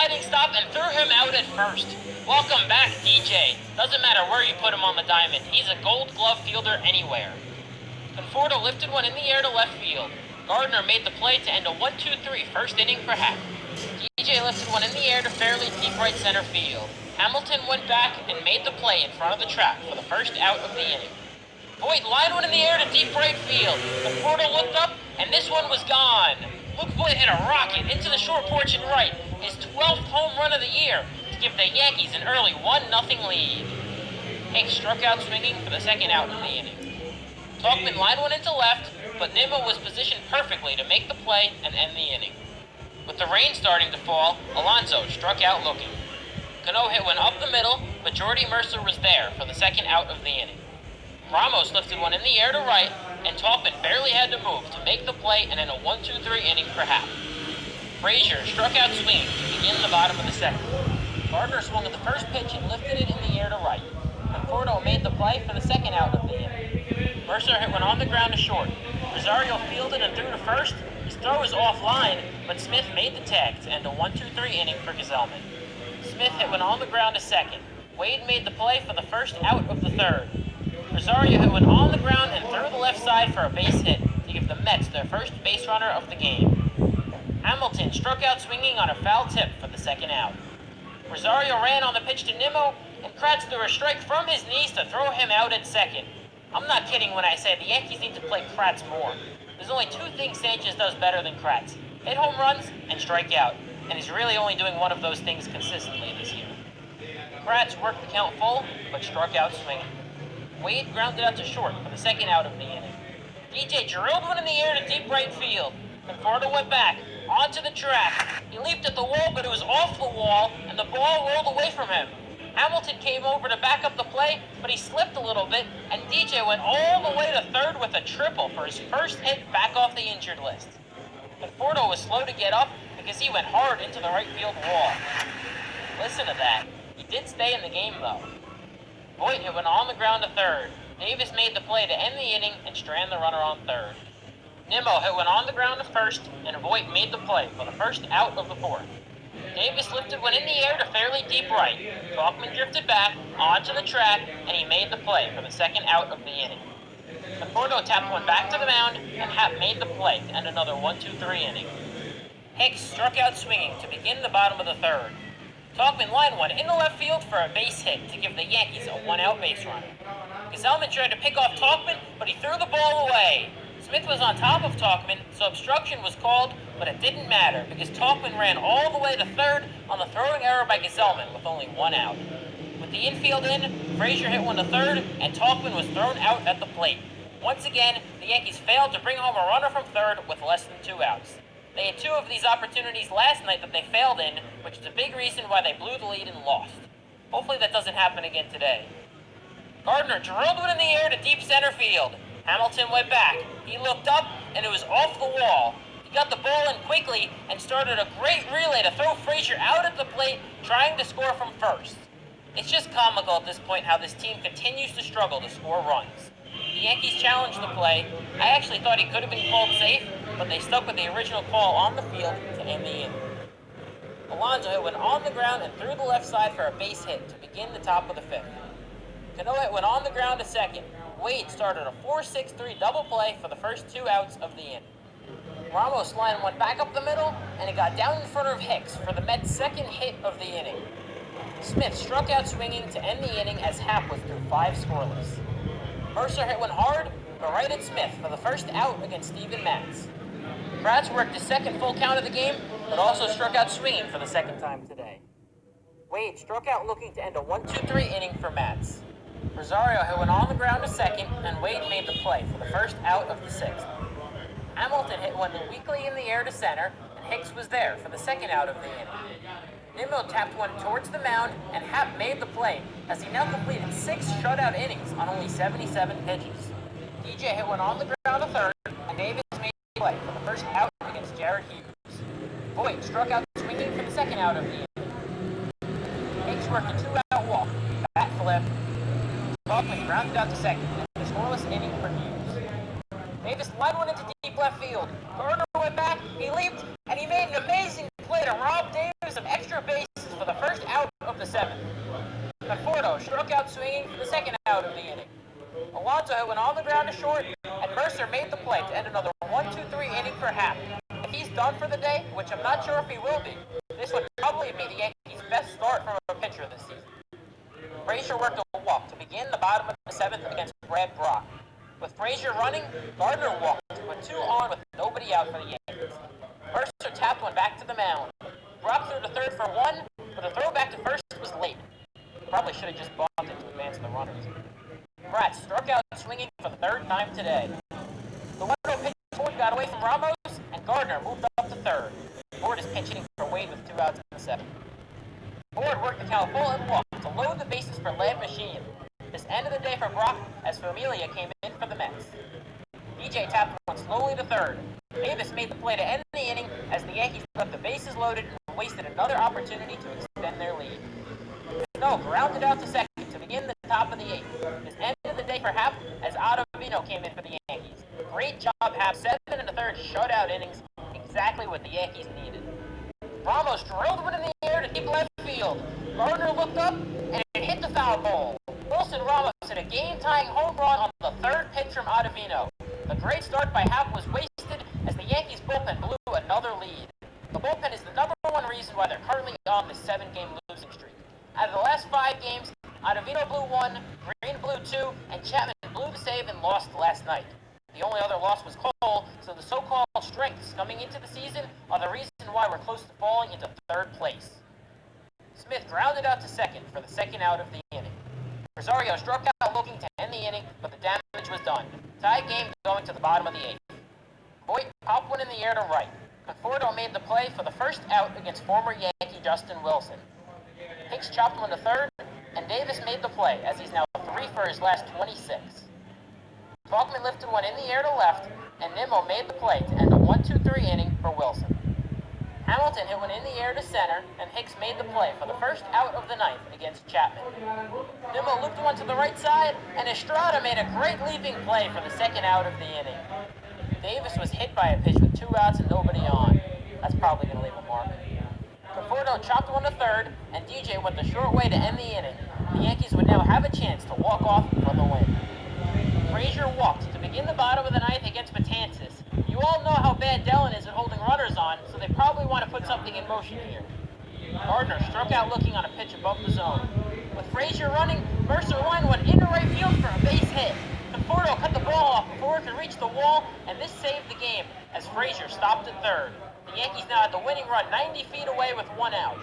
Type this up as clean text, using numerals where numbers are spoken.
sliding stop and threw him out at first. Welcome back, DJ. Doesn't matter where you put him on the diamond. He's a gold glove fielder anywhere. Conforto lifted one in the air to left field. Gardner made the play to end a 1-2-3 first inning for Happ. DJ lifted one in the air to fairly deep right center field. Hamilton went back and made the play in front of the track for the first out of the inning. Voit lined one in the air to deep right field. Conforto looked up, and this one was gone. Luke Voit hit a rocket into the short porch and right, his 12th home run of the year, to give the Yankees an early 1-0 lead. Hicks struck out swinging for the second out of the inning. Talkman lined one into left, but Nimmo was positioned perfectly to make the play and end the inning. With the rain starting to fall, Alonso struck out looking. Cano hit one up the middle, but Jordy Mercer was there for the second out of the inning. Ramos lifted one in the air to right, and Talkman barely had to move to make the play and in a 1-2-3 inning for Happ. Frazier struck out swinging to begin the bottom of the second. Gardner swung at the first pitch and lifted it in the air to right. Conforto made the play for the second out of the inning. Mercer hit one on the ground to short. Rosario fielded and threw to first. His throw was offline, but Smith made the tag to end a 1-2-3 inning for Gazelman. Smith hit one on the ground to second. Wade made the play for the first out of the third. Rosario hit one on the ground and threw the left side for a base hit to give the Mets their first base runner of the game. Hamilton struck out swinging on a foul tip for the second out. Rosario ran on the pitch to Nimmo, and Kratz threw a strike from his knees to throw him out at second. I'm not kidding when I say the Yankees need to play Kratz more. There's only two things Sanchez does better than Kratz: hit home runs and strike out, and he's really only doing one of those things consistently this year. Kratz worked the count full, but struck out swinging. Wade grounded out to short for the second out of the inning. DJ drilled one in the air to deep right field. Conforto went back, onto the track. He leaped at the wall, but it was off the wall, and the ball rolled away from him. Hamilton came over to back up the play, but he slipped a little bit, and DJ went all the way to third with a triple for his first hit back off the injured list. Conforto was slow to get up because he went hard into the right field wall. Listen to that. He did stay in the game, though. Voit hit one on the ground to third. Davis made the play to end the inning and strand the runner on third. Nimmo hit one on the ground to first, and Voit made the play for the first out of the fourth. Davis lifted one in the air to fairly deep right. Talkman drifted back, onto the track, and he made the play for the second out of the inning. Conforto tapped one back to the mound, and Happ made the play to end another 1-2-3 inning. Hicks struck out swinging to begin the bottom of the third. Talkman lined one in the left field for a base hit to give the Yankees a one-out base runner. Gazelman tried to pick off Talkman, but he threw the ball away. Smith was on top of Talkman, so obstruction was called, but it didn't matter because Talkman ran all the way to third on the throwing error by Gazelman with only one out. With the infield in, Frazier hit one to third, and Talkman was thrown out at the plate. Once again, the Yankees failed to bring home a runner from third with less than 2 outs. They had 2 of these opportunities last night that they failed in, which is a big reason why they blew the lead and lost. Hopefully that doesn't happen again today. Gardner drilled one in the air to deep center field. Hamilton went back. He looked up, and it was off the wall. He got the ball in quickly and started a great relay to throw Frazier out at the plate, trying to score from first. It's just comical at this point how this team continues to struggle to score runs. The Yankees challenged the play. I actually thought he could have been called safe, but they stuck with the original call on the field to end the inning. Alonso hit one on the ground and threw the left side for a base hit to begin the top of the fifth. Cano hit one on the ground to second. Wade started a 4-6-3 double play for the first 2 outs of the inning. Ramos lined one back up the middle, and it got down in front of Hicks for the Mets' second hit of the inning. Smith struck out swinging to end the inning as Happ was through 5 scoreless. Mercer hit one hard, but right at Smith for the first out against Steven Matz. Kratz worked his second full count of the game, but also struck out swinging for the second time today. Wade struck out looking to end a 1-2-3 inning for Matz. Rosario hit one on the ground to second, and Wade made the play for the first out of the 6th. Hamilton hit one weakly in the air to center, and Hicks was there for the second out of the inning. Nimmo tapped one towards the mound, and Happ made the play, as he now completed 6 shutout innings on only 77 pitches. DJ hit one on the ground to third, and Davis made the play for the first out against Jared Hughes. Voit struck out swinging for the second out of the inning. Hicks worked a 2-out walk, bat flip. Talkman grounded out to second, in a scoreless inning for Hughes. Davis lined one into deep left field. Gardner went back, he leaped, and he made an amazing play to rob Davis of extra extra bases for the first out of the seventh. Conforto struck out swinging for the second out of the inning. Alonso hit one on the ground to short, and Mercer made the play to end another 1-2-3 inning for Happ. If he's done for the day, which I'm not sure if he will be, this would probably be the Yankees' best start from a pitcher this season. Frazier worked a walk to begin the bottom of the seventh against Brad Brock. With Frazier running, Gardner walked with 2 on with nobody out for the Yankees. Mercer tapped one back to the mound. Brock threw to third for 1, but the throw back to first was late. Probably should have just bumped it to advance the runners. Pratt struck out swinging for the third time today. The 1-0 pitch Ford got away from Ramos, and Gardner moved up to third. Ford is pinch hitting for Wade with 2 outs in the seventh. Ford worked the count full and walked to load the bases for Lad Machine. This ended the day for Brock as Familia came in for the Mets. DJ tapped one slowly to third. Davis made the play to end the inning as the Yankees left the bases loaded and wasted another opportunity to extend their lead. Snow grounded out to second to begin the top of the eighth. This ended the day for Happ as Ottavino came in for the Yankees. Great job, Happ. 7 1/3 shutout innings, exactly what the Yankees needed. Ramos drilled one in the air to deep left field. Gardner looked up and it hit the foul pole. Wilson Ramos hit a game-tying home run on the third pitch from Ottavino. The great start by Happ was wasted as the Yankees bullpen blew another lead. The bullpen is the #1 reason why they're currently on this 7-game losing streak. Out of the last 5 games, Ottavino blew 1, Green blew 2, and Chapman blew the save and lost last night. The only other loss was Cole, so the so-called strengths coming into the season are the reason why we're close to falling into third place. Smith grounded out to second for the second out of the inning. Rosario struck out looking to end the inning, but the damage was done. Tie game going to the bottom of the eighth. Voit popped one in the air to right. Conforto made the play for the first out against former Yankee Justin Wilson. Hicks chopped one to third, and Davis made the play as he's now 3 for his last 26. Faulkman lifted one in the air to left, and Nimmo made the play to end a 1-2-3 inning for Wilson. Hamilton hit one in the air to center, and Hicks made the play for the first out of the ninth against Chapman. Nimmo looped one to the right side, and Estrada made a great leaping play for the second out of the inning. Davis was hit by a pitch with 2 outs and nobody on. That's probably going to leave a mark. Conforto chopped one to third, and DJ went the short way to end the inning. The Yankees would now have a chance to walk off for the win. Frazier walked to begin the bottom of the ninth against Betances. You all know how bad Dellin is at holding runners on, so they probably want to put something in motion here. Gardner struck out looking on a pitch above the zone. With Frazier running, Mercer lined one into right field for a base hit. Conforto cut the ball off before it could reach the wall, and this saved the game as Frazier stopped at third. The Yankees now had the winning run 90 feet away with 1 out.